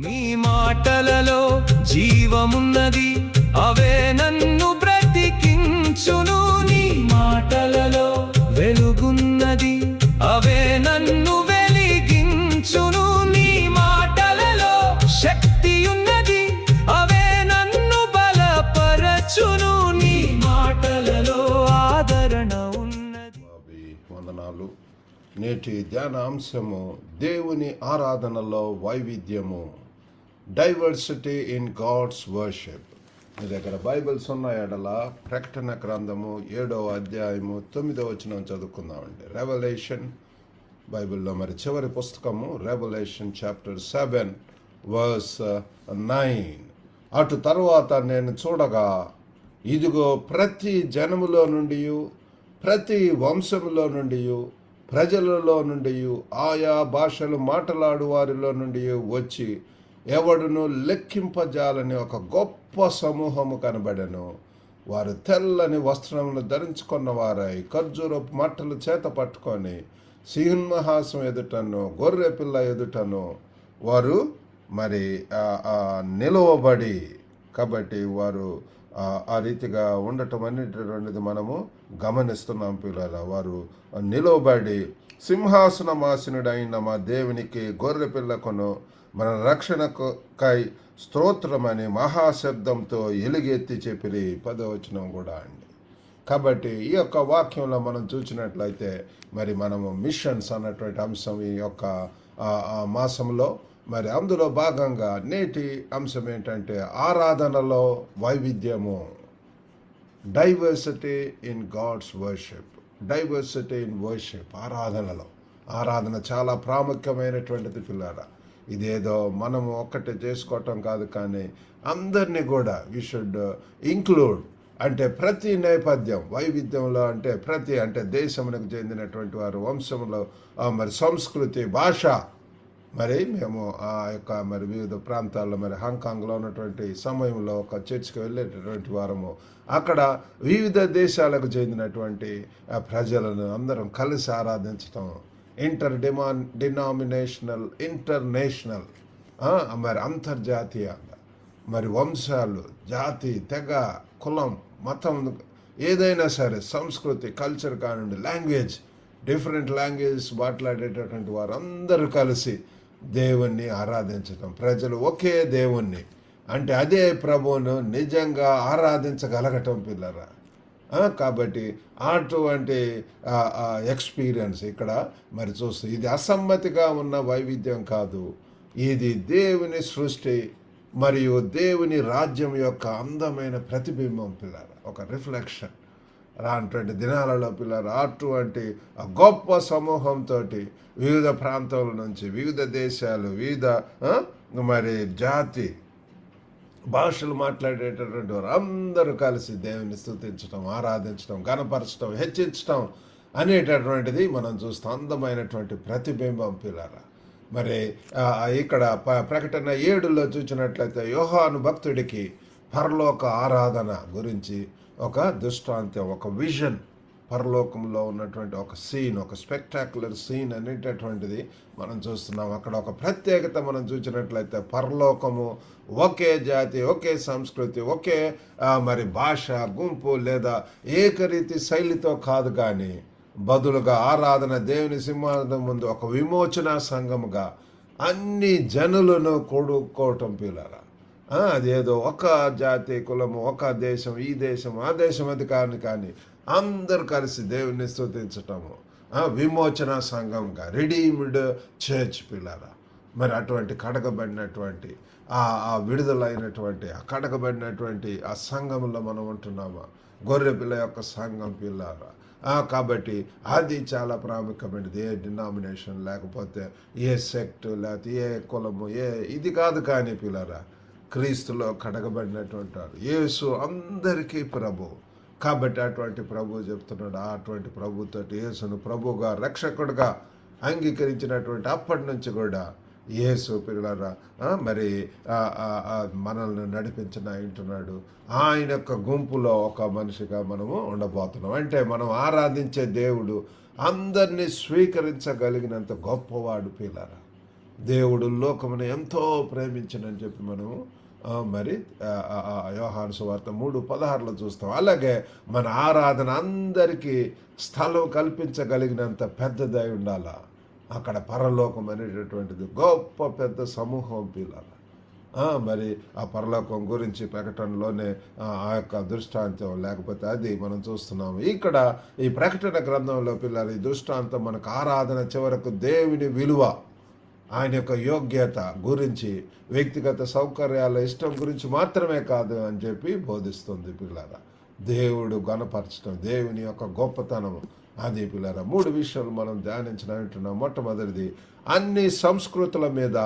నీ మాటలలో జీవమున్నది, అవే నన్ను బ్రతికించును. నీ మాటలలో వెలుగున్నది, అవే నన్ను వెలిగించును. నీ మాటలలో శక్తియున్నది, అవే నన్ను బలపరచును. నీ మాటలలో ఆదరణ ఉన్నది. వందనాలు. నేటి ధ్యానాంశము దేవుని ఆరాధనలో వైవిధ్యము, డైవర్సిటీ ఇన్ గాడ్స్ వర్షిప్. మీ దగ్గర బైబిల్స్ ఉన్న ఎడల ప్రకటన గ్రంథము 7వ అధ్యాయము 9వ వచనం చదువుకుందామండి. రెవల్యూషన్ బైబిల్లో మరి చివరి పుస్తకము రెవల్యూషన్ చాప్టర్ 7 వర్స్ 9. అటు తరువాత నేను చూడగా, ఇదిగో ప్రతి జనములో నుండి, ప్రతి వంశములో నుండి, ప్రజలలో నుండి, ఆయా భాషలు మాట్లాడు వారిలో నుండి వచ్చి ఎవడును లెక్కింపజాలని ఒక గొప్ప సమూహము కనబడెను. వారు తెల్లని వస్త్రములు ధరించుకున్న వారై ఖర్జూరపు మట్టలు చేత పట్టుకొని సింహాసనం ఎదుటను గొర్రె పిల్ల ఎదుటను వారు మరి నిలవబడి, కాబట్టి వారు ఆ రీతిగా ఉండటం అనేటటువంటిది మనము గమనిస్తున్నాం పిల్లల. వారు నిలవబడి సింహాసనమాసనుడైన మా దేవునికి గొర్రె పిల్లకును మన రక్షణకై స్తోత్రమని మహాశబ్దంతో ఎలుగెత్తి చెప్పిరి. 10వ వచనం కూడా అండి. కాబట్టి ఈ యొక్క వాక్యంలో మనం చూసినట్లయితే మరి మనము మిషన్స్ అన్నటువంటి అంశం ఈ యొక్క మాసంలో మరి అందులో భాగంగా నేటి అంశం ఏంటంటే ఆరాధనలో వైవిధ్యము, diversity in gods worship. Diversity in worship, ఆరాధన చాలా ప్రాముఖ్యమైనటువంటిది పిల్లారా. ఇదేదో మనము ఒక్కటే చేసుకోవటం కాదు, కానీ అందరినీ కూడా వి షుడ్ ఇంక్లూడ్. అంటే ప్రతి నేపథ్యం వైవిధ్యంలో అంటే దేశమునకు చెందినటువంటి వారు, వంశంలో మరి సంస్కృతి, భాష. మరి మేము ఆ యొక్క మరి వివిధ ప్రాంతాల్లో మరి హాంకాంగ్లో ఉన్నటువంటి సమయంలో ఒక చర్చ్కి వెళ్ళేటటువంటి వారము. అక్కడ వివిధ దేశాలకు చెందినటువంటి ప్రజలను అందరం కలిసి ఆరాధించటం, ఇంటర్నేషనల్ మరి అంతర్జాతీయంగా మరి వంశాలు, జాతి, తెగ, కులం, మతం ఏదైనా సరే, సంస్కృతి, కల్చర్ కానివ్వండి, లాంగ్వేజ్, డిఫరెంట్ లాంగ్వేజెస్ మాట్లాడేటటువంటి వారు అందరూ కలిసి దేవుణ్ణి ఆరాధించటం. ప్రజలు ఒకే దేవుణ్ణి, అంటే అదే ప్రభువును నిజంగా ఆరాధించగలగటం పిల్లరా. కాబట్టి అటువంటి ఎక్స్పీరియన్స్ ఇక్కడ మరి చూస్తే ఇది అసమ్మతిగా ఉన్న వైవిధ్యం కాదు, ఇది దేవుని సృష్టి మరియు దేవుని రాజ్యం యొక్క అందమైన ప్రతిబింబం పిల్లరా, ఒక రిఫ్లెక్షన్. రానటువంటి దినాలలో పిల్లలు అటువంటి గొప్ప సమూహంతో వివిధ ప్రాంతాల నుంచి, వివిధ దేశాలు, వివిధ మరి జాతి భాషలు మాట్లాడేటటువంటి వారు అందరూ కలిసి దేవుని స్తుతించడం, ఆరాధించడం, గణపరచడం, హెచ్చించడం అనేటటువంటిది మనం చూస్తాం. అందమైనటువంటి ప్రతిబింబం పిల్లరా. మరి ఇక్కడ ప్రకటన 7లో చూసినట్లయితే యోహాను భక్తుడికి పరలోక ఆరాధన గురించి ఒక దృష్టాంతం, ఒక విజన్, పరలోకంలో ఉన్నటువంటి ఒక సీన్, ఒక స్పెక్టాక్యులర్ సీన్ అనేటటువంటిది మనం చూస్తున్నాం. అక్కడ ఒక ప్రత్యేకత మనం చూసినట్లయితే పరలోకము ఒకే జాతి, ఒకే సంస్కృతి, ఒకే మరి భాష, గుంపు లేదా ఏకరీతి శైలితో కాదు, కానీ బదులుగా ఆరాధన దేవుని సింహాసనం ముందు ఒక విమోచన సంఘముగా అన్ని జనులను కూడుకోవటం పిల్లరా. అదేదో ఒక జాతి, కులము, ఒక దేశం, ఈ దేశం, ఆ దేశం అది కానీ అందరూ కలిసి దేవుని స్తుతించటము, విమోచన సంఘంగా, రిడీమ్డ్ చర్చ్ పిల్లరా. మరి అటువంటి కడగబడినటువంటి ఆ విడుదలైనటువంటి ఆ కడగబడినటువంటి ఆ సంఘంలో మనం ఉంటున్నామా, గొర్రె పిల్ల యొక్క సంఘం పిల్లరా. కాబట్టి అది చాలా ప్రాముఖ్యమైనది. ఏ డినామినేషన్ లేకపోతే ఏ సెక్ట్ లేకపోతే ఏ కులము ఇది కాదు, కానీ పిల్లరా క్రీస్తులో కడగబడినటువంటి వాడు యేసు అందరికీ ప్రభు. కాబట్టి అటువంటి ప్రభు చెప్తున్నాడు, అటువంటి ప్రభుతో యేసును ప్రభుగా రక్షకుడుగా అంగీకరించినటువంటి అప్పటి నుంచి కూడా యేసు పిల్లరా మరి మనల్ని నడిపించిన అంటున్నాడు. ఆయన యొక్క గుంపులో ఒక మనిషిగా మనము ఉండబోతున్నాం. అంటే మనం ఆరాధించే దేవుడు అందరినీ స్వీకరించగలిగినంత గొప్పవాడు పిల్లరా. దేవుడు లోకమును ఎంతో ప్రేమించనని చెప్పి మనము యోహాను సువార్త 3:16 చూస్తాం. అలాగే మన ఆరాధన అందరికీ స్థలం కల్పించగలిగినంత పెద్దదై ఉండాలా. అక్కడ పరలోకం అనేటటువంటిది గొప్ప పెద్ద సమూహం పిల్లల. మరి ఆ పరలోకం గురించి ప్రకటనలోనే ఆ యొక్క దృష్టాంతం, లేకపోతే అది మనం చూస్తున్నాము. ఇక్కడ ఈ ప్రకటన గ్రంథంలో పిల్లలు ఈ దృష్టాంతం మనకు ఆరాధన చివరకు దేవుని విలువ, ఆయన యొక్క యోగ్యత గురించి, వ్యక్తిగత సౌకర్యాల ఇష్టం గురించి మాత్రమే కాదు అని చెప్పి బోధిస్తుంది పిల్లరా. దేవుడు గణపరచడం, దేవుని యొక్క గొప్పతనము, అది పిల్లరా. 3 విషయాలు మనం ధ్యానించినట్టున్నాం. మొట్టమొదటిది, అన్ని సంస్కృతుల మీద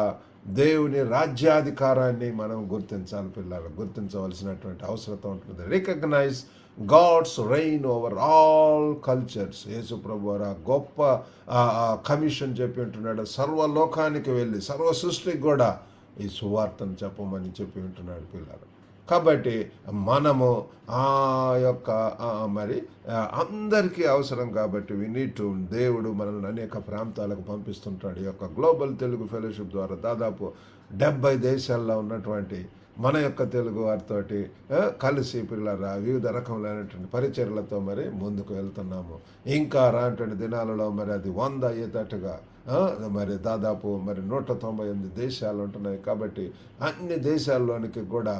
దేవుని రాజ్యాధికారాన్ని మనం గుర్తించాలి పిల్లలు. గుర్తించవలసినటువంటి అవసరం ఉంటుంది. Recognise gods reign over all cultures. Yesu ప్రభు వారు గొప్ప కమిషన్ చెప్పి ఉంటున్నాడు. సర్వలోకానికి వెళ్ళి సర్వ సృష్టికి కూడా ఈ సువార్తను చెప్పమని చెప్పి ఉంటున్నాడు పిల్లలు. కాబట్టి మనము ఆ యొక్క అందరికీ అవసరం కాబట్టి దేవుడు మనల్ని అనేక ప్రాంతాలకు పంపిస్తుంటాడు. ఈ యొక్క గ్లోబల్ తెలుగు ఫెలోషిప్ ద్వారా దాదాపు 70 దేశాల్లో ఉన్నటువంటి మన యొక్క తెలుగు వారితోటి కలిసి పిల్లల వివిధ రకములైనటువంటి పరిచర్లతో ముందుకు వెళ్తున్నాము. ఇంకా రానటువంటి దినాలలో అది 100 అయ్యేటట్టుగా దాదాపు 198 దేశాలు ఉంటున్నాయి. కాబట్టి అన్ని దేశాల్లోనికి కూడా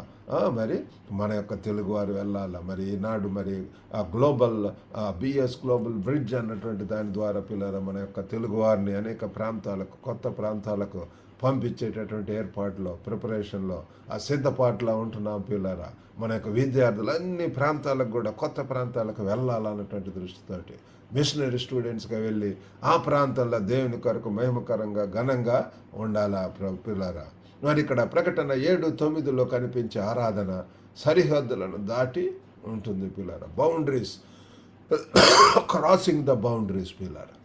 మన యొక్క తెలుగువారు వెళ్ళాలి. ఈనాడు ఆ గ్లోబల్ బిఎస్ గ్లోబల్ బ్రిడ్జ్ అన్నటువంటి దాని ద్వారా పిల్లల మన యొక్క తెలుగువారిని అనేక ప్రాంతాలకు, కొత్త ప్రాంతాలకు పంపించేటటువంటి ఏర్పాట్లో, ప్రిపరేషన్లో, ఆ సిద్ధపాటులో ఉంటున్నాం పిల్లరా. మన యొక్క విద్యార్థులు అన్ని ప్రాంతాలకు కూడా, కొత్త ప్రాంతాలకు వెళ్ళాలన్నటువంటి దృష్టితోటి మిషనరీ స్టూడెంట్స్గా వెళ్ళి ఆ ప్రాంతంలో దేవుని కొరకు మహిమకరంగా ఘనంగా ఉండాలా పిల్లరా. ఇక్కడ ప్రకటన 7:9 కనిపించే ఆరాధన సరిహద్దులను దాటి ఉంటుంది పిల్లరా. బౌండరీస్, క్రాసింగ్ ద బౌండరీస్ పిల్లరా.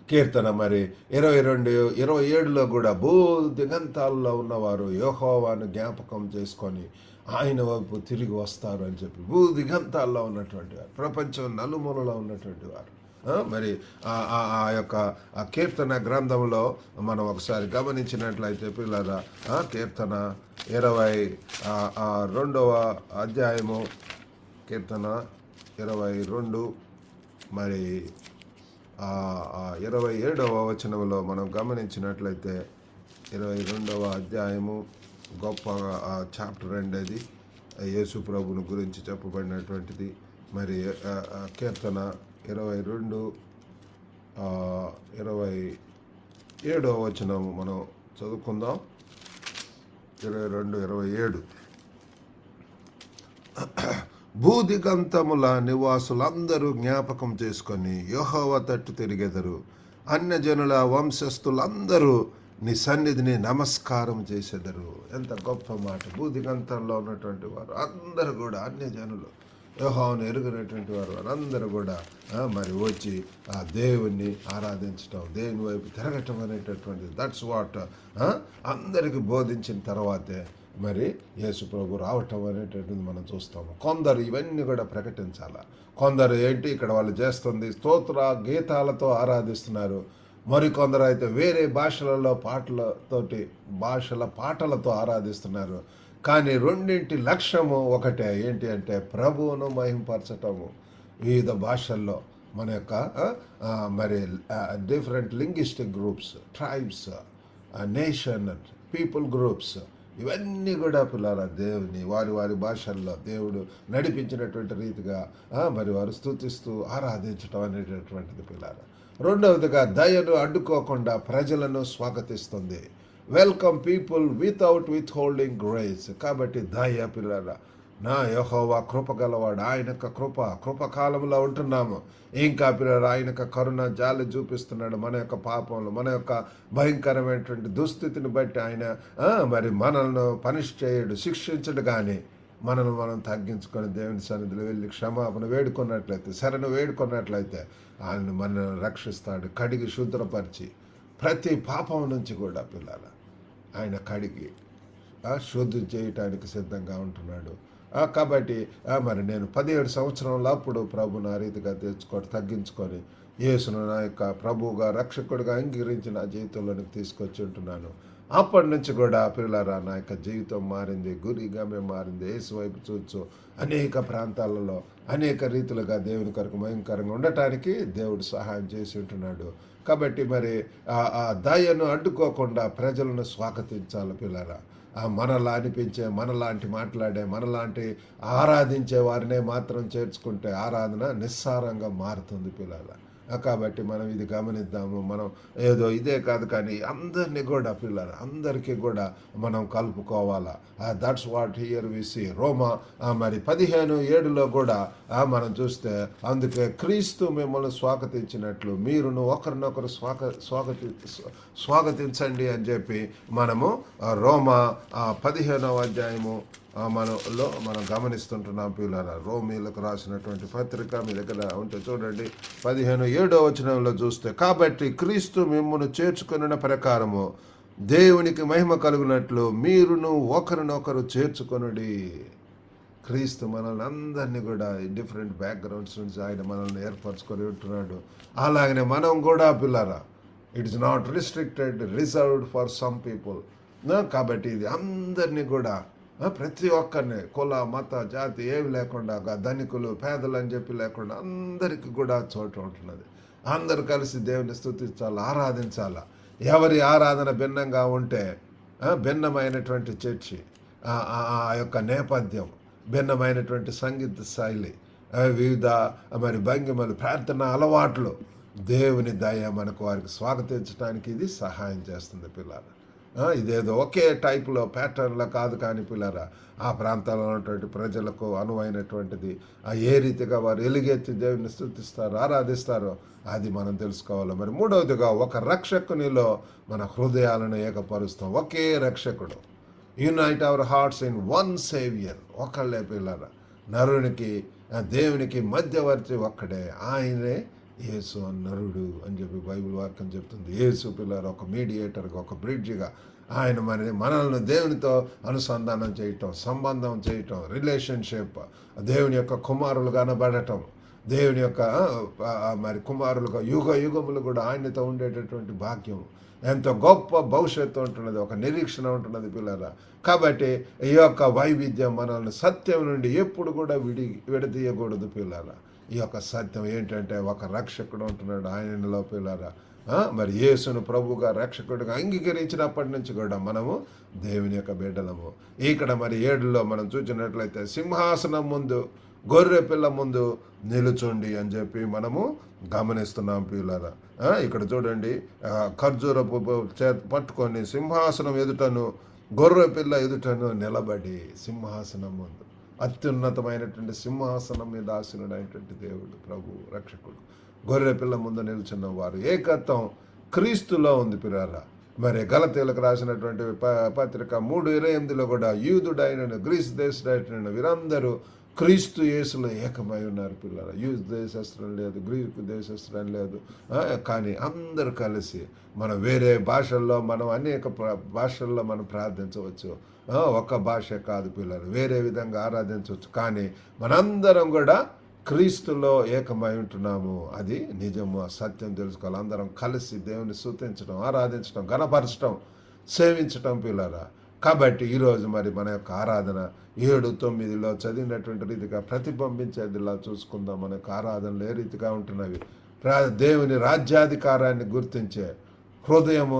కీర్తన 22:27 కూడా భూ దిగంతాల్లో ఉన్నవారు యెహోవాను జ్ఞాపకం చేసుకొని ఆయన వైపు తిరిగి వస్తారు అని చెప్పి, భూ దిగంతాల్లో ఉన్నటువంటి వారు, ప్రపంచం నలుమూలలో ఉన్నటువంటి వారు ఆ యొక్క కీర్తన గ్రంథంలో మనం ఒకసారి గమనించినట్లయితే పిల్లరా, కీర్తన 22వ అధ్యాయము, కీర్తన 22 27వ వచనంలో మనం గమనించినట్లయితే 22వ అధ్యాయము గొప్ప చాప్టర్ అండి. అది యేసు ప్రభుని గురించి చెప్పబడినటువంటిది. కీర్తన 27వ వచనం మనం చదువుకుందాం. 22:27 భూదిగంతముల నివాసులందరూ జ్ఞాపకం చేసుకొని యెహోవా తట్టు తిరిగెదరు. అన్యజనుల వంశస్థులందరూ నీ సన్నిధిని నమస్కారం చేసేదరు. ఎంత గొప్ప మాట! భూదిగంతంలో ఉన్నటువంటి వారు అందరూ కూడా, అన్యజనులు, యెహోవాను ఎరుగినటువంటి వారు అందరూ కూడా వచ్చి ఆ దేవుణ్ణి ఆరాధించటం, దేవుని వైపు తిరగటం అనేటటువంటిది, దట్స్ వాట్ అందరికి బోధించిన తర్వాతే యేసు ప్రభు రావటం అనేటటువంటిది మనం చూస్తాము. కొందరు ఇవన్నీ కూడా ప్రకటించాలా. కొందరు ఇక్కడ వాళ్ళు చేస్తుంది స్తోత్ర గీతాలతో ఆరాధిస్తున్నారు. మరికొందరు అయితే వేరే భాషలలో పాటలతో ఆరాధిస్తున్నారు. కానీ రెండింటి లక్ష్యము ఒకటే. ఏంటి అంటే ప్రభువును మహింపరచటము. వివిధ భాషల్లో మన యొక్క different linguistic groups, tribes, nation, people groups, ఇవన్నీ కూడా పిల్లల దేవుని వారి వారి భాషల్లో దేవుడు నడిపించినటువంటి రీతిగా వారు స్తుతిస్తూ ఆరాధించటం అనేటటువంటిది పిల్లల. రెండవదిగా దయను అడ్డుకోకుండా ప్రజలను స్వాగతిస్తుంది. Welcome people without withholding grace. కాబట్టి దయ పిల్లల, నా యెహోవా కృపగలవాడు, ఆయన యొక్క కృపకాలంలో ఉంటున్నాము. ఇంకా పిల్లలు ఆయన యొక్క కరుణ జాలి చూపిస్తున్నాడు. మన యొక్క పాపంలో, మన యొక్క భయంకరమైనటువంటి దుస్థితిని బట్టి ఆయన మనల్ని పనిష్ చేయడు, శిక్షించడు. కానీ మనల్ని మనం తగ్గించుకొని దేవుని సన్నిధిలో వెళ్ళి క్షమాపణ వేడుకున్నట్లయితే, శరణు వేడుకున్నట్లయితే ఆయన మనల్ని రక్షిస్తాడు. కడిగి శుభ్రపరిచి ప్రతి పాపం నుంచి కూడా పిల్లల ఆయన కడిగి శుద్ధి చేయటానికి సిద్ధంగా ఉంటున్నాడు. కాబట్టి మరి నేను 17 సంవత్సరంలో అప్పుడు ప్రభుని ఆ రీతిగా తగ్గించుకొని యేసును నా యొక్క ప్రభువుగా రక్షకుడిగా అంగీకరించి నా జీవితంలోనికి తీసుకొచ్చి ఉంటున్నాను. అప్పటి నుంచి కూడా పిల్లరా నా యొక్క జీవితం మారింది, గురిగా మేము మారింది. యేసు వైపు చూచు అనేక ప్రాంతాలలో అనేక రీతులుగా దేవుని కొరకు భయంకరంగా ఉండటానికి దేవుడు సహాయం చేసి ఉంటున్నాడు. కాబట్టి మరి ఆ దయను అడ్డుకోకుండా ప్రజలను స్వాగతించాలి పిల్లరా. మనలా అనిపించే, మనలాంటి మాట్లాడే, మనలాంటి ఆరాధించే వారినే మాత్రం చేర్చుకుంటే ఆరాధన నిస్సారంగా మారుతుంది పిల్లల. కాబట్టి మనం ఇది గమనిద్దాము. మనం ఏదో ఇదే కాదు, కానీ అందరినీ కూడా పిల్లలు అందరికీ కూడా మనం కలుపుకోవాలా. That's what here we see. రోమా మరి 15:7 కూడా మనం చూస్తే, అందుకే క్రీస్తు మిమ్మల్ని స్వాగతించినట్లు మీరును ఒకరినొకరు స్వాగతించండి అని చెప్పి మనము రోమా 15వ అధ్యాయము మనం గమనిస్తుంటున్నాం పిల్లల. రోమీలకు రాసినటువంటి పత్రిక మీ దగ్గర ఉంటే చూడండి, 15:7 వచనంలో చూస్తే, కాబట్టి క్రీస్తు మిమ్మును చేర్చుకున్న ప్రకారము దేవునికి మహిమ కలుగునట్లు మీరును ఒకరినొకరు చేర్చుకొనుడి. క్రీస్తు మనల్ని అందరినీ కూడా డిఫరెంట్ బ్యాక్గ్రౌండ్స్ నుంచి ఆయన మనల్ని ఏర్పరచుకొని ఉంటున్నాడు. అలాగనే మనం కూడా పిల్లరా, it is not restricted, reserved for some people. కాబట్టి ఇది అందరినీ కూడా, ప్రతి ఒక్కరిని కుల మత జాతి ఏమి లేకుండా, ధనికులు పేదలు అని చెప్పి లేకుండా అందరికీ కూడా చోటు ఉంటున్నది. అందరూ కలిసి దేవుని స్తుతించాలి, ఆరాధించాలా. ఎవరి ఆరాధన భిన్నంగా ఉంటే భిన్నమైనటువంటి చర్చి, ఆ యొక్క నేపథ్యం, భిన్నమైనటువంటి సంగీత శైలి, వివిధ మరి భంగిమలు, ప్రార్థన అలవాట్లు, దేవుని దయ మనకు వారికి స్వాగతించడానికి ఇది సహాయం చేస్తుంది పిల్లలు. ఇదేదో ఒకే టైప్లో ప్యాటర్న్లో కాదు, కానీ పిల్లరా ఆ ప్రాంతాల్లో ఉన్నటువంటి ప్రజలకు అనువైనటువంటిది. ఏ రీతిగా వారు ఎలుగెత్తి దేవుని స్తుతిస్తారో, ఆరాధిస్తారో అది మనం తెలుసుకోవాలి. మరి మూడవదిగా, ఒక రక్షకునిలో మన హృదయాలను ఏకపరుస్తాం. ఒకే రక్షకుడు. Unite our hearts in one saviour. ఒకళ్ళే పిల్లరా. నరునికి దేవునికి మధ్యవర్తి ఒక్కడే, ఆయనే యేసు నరుడు అని చెప్పి బైబిల్ వాక్యం చెప్తుంది. యేసు పిల్లలు ఒక మీడియేటర్గా, ఒక బ్రిడ్జిగా ఆయన మనల్ని దేవునితో అనుసంధానం చేయటం, సంబంధం చేయటం, రిలేషన్షిప్, దేవుని యొక్క కుమారులుగా అనబడటం, దేవుని యొక్క మరి కుమారులుగా యుగ యుగములు కూడా ఆయనతో ఉండేటటువంటి భాగ్యం, ఎంతో గొప్ప భవిష్యత్తు ఉంటున్నది, ఒక నిరీక్షణ ఉంటున్నది పిల్లరా. కాబట్టి ఈ యొక్క వైవిధ్యం మనల్ని సత్యం నుండి ఎప్పుడు కూడా విడదీయకూడదు పిల్లరా. ఈ యొక్క సత్యం ఏంటంటే, ఒక రక్షకుడు ఉంటున్నాడు ఆయనలో పిల్లరా. మరి యేసును ప్రభువుగా రక్షకుడిగా అంగీకరించినప్పటి నుంచి కూడా మనము దేవుని యొక్క బిడ్డలము. ఇక్కడ మరి 7లో మనం చూసినట్లయితే, సింహాసనం ముందు గొర్రె పిల్ల ముందు నిలుచుండి అని చెప్పి మనము గమనిస్తున్నాం పిల్లరా. ఇక్కడ చూడండి, ఖర్జూరపు పట్టుకొని సింహాసనం ఎదుటను గొర్రె పిల్ల ఎదుటను నిలబడి, సింహాసనం ముందు అత్యున్నతమైనటువంటి సింహాసనం మీద ఆసీనుడైనటువంటి దేవుడు ప్రభు రక్షకుడు గొర్రె పిల్ల ముందు నిల్చున్న వారు ఏకత్వం క్రీస్తులో ఉంది పిల్లరా. మరి గలతీయులకు రాసినటువంటి పత్రిక 3:28 కూడా, యూదుడైన గ్రీసు దేశుడైన వీరందరూ క్రీస్తు యేసులో ఏకమై ఉన్నారు పిల్లలు. యూదు దేశస్తులని లేదు, గ్రీకు దేశస్తులని లేదు, కానీ అందరూ కలిసి మనం వేరే భాషల్లో, మనం అనేక భాషల్లో మనం ప్రార్థించవచ్చు. ఒక భాష కాదు పిల్లలు, వేరే విధంగా ఆరాధించవచ్చు, కానీ మనందరం కూడా క్రీస్తులో ఏకమై ఉంటున్నాము. అది నిజము, సత్యం తెలుసుకోవాలి. అందరం కలిసి దేవుని స్తుతించడం, ఆరాధించడం, ఘనపరచడం, సేవించటం పిల్లరా. కాబట్టి ఈరోజు మరి మన యొక్క ఆరాధన 7-9లో చదివినటువంటి రీతిగా ప్రతిబింబించేదిలా చూసుకుందాం. మన యొక్క ఆరాధనలు ఏ రీతిగా ఉంటున్నవి, దేవుని రాజ్యాధికారాన్ని గుర్తించే హృదయము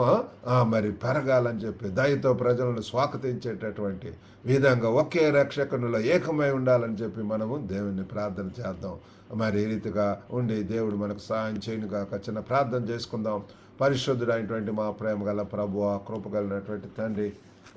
మరి పెరగాలని చెప్పి దయతో ప్రజలను స్వాగతించేటటువంటి విధంగా ఒకే రక్షకునిలో ఏకమై ఉండాలని చెప్పి మనము దేవుని ప్రార్థన చేద్దాం. మరి ఈ రీతిగా ఉండి దేవుడు మనకు సహాయం చేయనుగాక. చిన్న ప్రార్థన చేసుకుందాం. పరిశుద్ధుడైనటువంటి మా ప్రేమ గల ప్రభువా, కృప కలిగినటువంటి తండ్రి,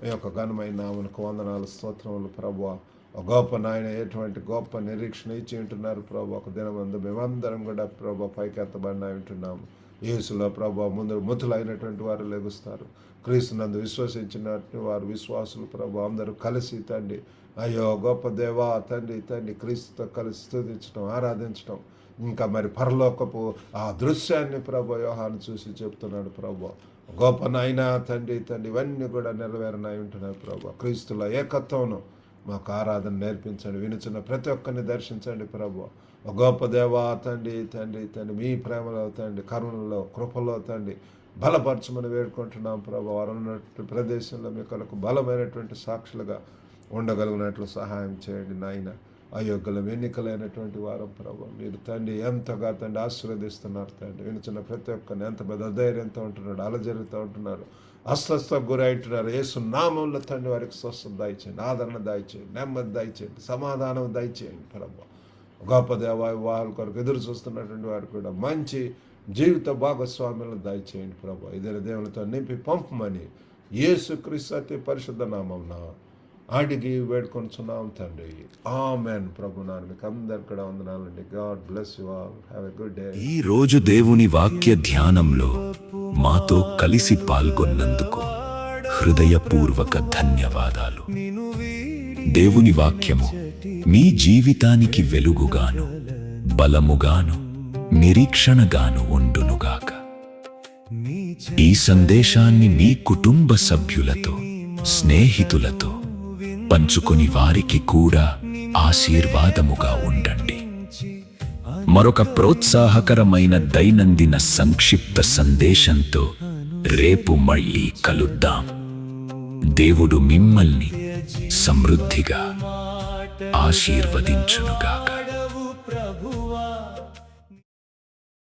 ఈ యొక్క ఘనమైన నామమునకు వందనాలు, స్తోత్రములు ప్రభువా. గొప్ప నాయన, ఎటువంటి గొప్ప నిరీక్షణ ఇచ్చి ఉంటున్నారు ప్రభు. ఒక దినమందు మేమందరం కూడా ప్రభు పైకెత్తబడిన ఉంటున్నాము. యేసులో ప్రభు ముందు మృతులైనటువంటి వారు లెగుస్తారు. క్రీస్తునందు విశ్వసించినటువంటి వారు విశ్వాసులు ప్రభు అందరూ కలిసి తండ్రి, అయ్యో గొప్ప దేవా తండ్రి క్రీస్తుతో కలిసి స్తుతించడం, ఆరాధించడం, ఇంకా మరి పరలోకపు ఆ దృశ్యాన్ని ప్రభు యోహాను చూసి చెప్తున్నాడు ప్రభు. గొప్ప నాయన తండ్రి ఇవన్నీ కూడా నెరవేరనై ఉంటున్నాయి ప్రభు. క్రీస్తుల ఏకత్వంను మాకు ఆరాధన నేర్పించండి. వినుచున్న ప్రతి ఒక్కరిని దర్శించండి ప్రభు. ఒక గొప్ప దేవా తండ్రి తండ్రి తండ్రి, మీ ప్రేమలో తండ్రి, కరుణలో, కృపలో తండ్రి బలపరచమని వేడుకుంటున్నాం ప్రభు. వారు ఉన్నటువంటి ప్రదేశంలో మీ కొరకు బలమైనటువంటి సాక్షులుగా ఉండగలిగినట్లు సహాయం చేయండి నాయన. అయోగ్యులం ఎన్నికలైనటువంటి వారం ప్రభు, మీరు తండ్రి ఎంతగా తండ్రి ఆశీర్వదిస్తున్నారు తండ్రి. వినుచున్న ప్రతి ఒక్కరిని ఎంత పెద్ద ధైర్యంతో ఉంటున్నాడు, అలజడితో ఉంటున్నారు, అస్వస్థకు గురైంటున్నారు. యేసు నామంలో తండ్రి వారికి స్వస్థత దయచేయండి, ఆదరణ దయచేయండి, నెమ్మది దయచేయండి, సమాధానం దయచేయండి ప్రభు. గొప్ప దేవా వివాహాల కొరకు ఎదురు చూస్తున్నటువంటి వారు కూడా మంచి జీవిత భాగస్వామ్యాలను దయచేయండి ప్రభు. ఇదే దేవునితో నింపి పంపమని యేసుక్రీస్తు అతి పరిశుద్ధ నామమున అడిగి వేడుకొంచున్నాం తండ్రి. ఆమెన్. ప్రభు నాన్న మీకు అందరు కూడా వందనాలండి. God bless you all. Have a good day. ఈ రోజు దేవుని వాక్య ధ్యానంలో మాతో కలిసి పాల్గొన్నందుకు హృదయపూర్వక ధన్యవాదాలు. దేవుని వాక్యము మీ జీవితానికి వెలుగుగాను, బలముగాను, నిరీక్షణగాను ఉండునుగాక. ఈ సందేశాన్ని మీ కుటుంబ సభ్యులతో, స్నేహితులతో పంచుకొని వారికి కూడా ఆశీర్వాదముగా ఉండండి. మరొక ప్రోత్సాహకరమైన దైనందిన సంక్షిప్త సందేశంతో రేపు మళ్ళీ కలుద్దాం. దేవుడు మిమ్మల్ని సమృద్ధిగా ఆశీర్వదించునుగాక.